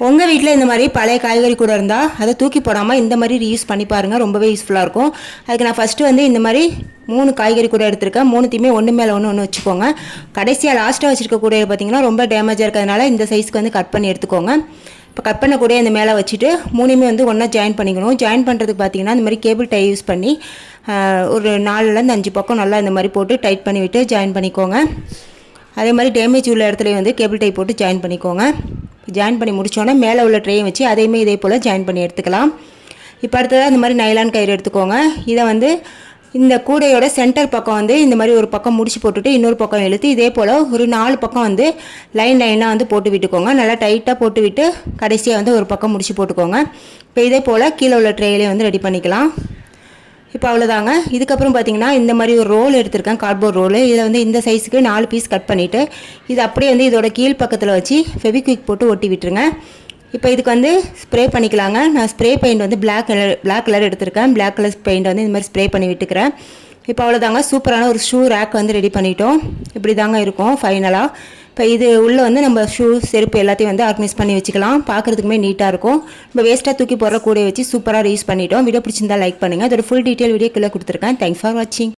உங்கள் வீட்டில் இந்த மாதிரி பழைய காய்கறி கூட இருந்தால் அதை தூக்கி போடாமல் இந்த மாதிரி ரீயூஸ் பண்ணி பாருங்கள், ரொம்பவே யூஸ்ஃபுல்லாக இருக்கும். அதுக்கு நான் ஃபஸ்ட்டு வந்து இந்த மாதிரி 3 காய்கறி கூட எடுத்திருக்கேன். 3த்தையுமே ஒன்று மேலே ஒன்று வச்சுக்கோங்க. கடைசியாக லாஸ்ட்டாக வச்சுருக்கக்கூடிய பார்த்தீங்கன்னா ரொம்ப டேமேஜாக இருக்கிறதுனால இந்த சைஸ்க்கு வந்து கட் பண்ணி எடுத்துக்கோங்க. இப்போ கட் பண்ணக்கூடிய இந்த மேலே வச்சுட்டு 3மே வந்து ஒன்றா ஜாயின் பண்ணிக்கணும். ஜாயின் பண்ணுறதுக்கு பார்த்தீங்கன்னா இந்த மாதிரி கேபிள் டை யூஸ் பண்ணி ஒரு 4லேருந்து 5 பக்கம் நல்லா இந்த மாதிரி போட்டு டைட் பண்ணி விட்டு ஜாயின் பண்ணிக்கோங்க. அதே மாதிரி டேமேஜ் உள்ள இடத்துலையும் வந்து கேபிள் டை போட்டு ஜாயின் பண்ணிக்கோங்க. ஜாயின் பண்ணி முடித்தோன்னே மேலே உள்ள ட்ரேயும் வச்சு அதையுமே இதே போல் ஜாயின் பண்ணி எடுத்துக்கலாம். இப்போ அடுத்ததாக இந்த மாதிரி நைலான் கயிறு எடுத்துக்கோங்க. இதை வந்து இந்த கூடையோட சென்டர் பக்கம் வந்து இந்த மாதிரி ஒரு பக்கம் முடிச்சு போட்டுட்டு இன்னொரு பக்கம் இழுத்து இதே போல் ஒரு 4 பக்கம் வந்து லைனாக வந்து போட்டு விட்டுக்கோங்க. நல்லா டைட்டாக போட்டு விட்டு கடைசியாக வந்து ஒரு பக்கம் முடிச்சு போட்டுக்கோங்க. இப்போ இதே போல் கீழே உள்ள ட்ரேயிலே வந்து ரெடி பண்ணிக்கலாம். இப்போ அவ்வளோதாங்க. இதுக்கப்புறம் பார்த்தீங்கன்னா இந்த மாதிரி ஒரு ரோல் எடுத்திருக்கேன், கார்ட்போர்ட் ரோல். இதில் வந்து இந்த சைஸுக்கு 4 பீஸ் கட் பண்ணிவிட்டு இது அப்படியே வந்து இதோட கீழ் பக்கத்தில் வச்சு ஃபெவிக்விக் போட்டு ஒட்டி விட்டுருங்க. இப்போ இதுக்கு வந்து ஸ்ப்ரே பண்ணிக்கலாங்க. நான் ஸ்ப்ரே பெயிண்ட் வந்து பிளாக் கலர் எடுத்திருக்கேன். பிளாக் கலர் பெயிண்ட் வந்து இந்த மாதிரி ஸ்ப்ரே பண்ணி விட்டுக்கிறேன். இப்போ அவ்வளோதாங்க, சூப்பரான ஒரு ஷூ ரேக் வந்து ரெடி பண்ணிட்டோம். இப்படி தாங்க இருக்கும் ஃபைனலாக. இப்போ இது உள்ளே வந்து நம்ம ஷூ செருப்பு எல்லாத்தையும் வந்து ஆர்கனைஸ் பண்ணி வச்சுக்கலாம். பார்க்குறதுக்குமே நீட்டாக இருக்கும். நம்ம வேஸ்ட்டாக தூக்கி போடுற கூடையை வச்சு சூப்பராக யூஸ் பண்ணிட்டோம். வீடியோ பிடிச்சிருந்தா லைக் பண்ணுங்கள். அதோட ஃபுல் டீட்டெயில் வீடியோ கீழே கொடுத்துருக்கேன். தேங்க்ஸ் ஃபார் வாட்சிங்.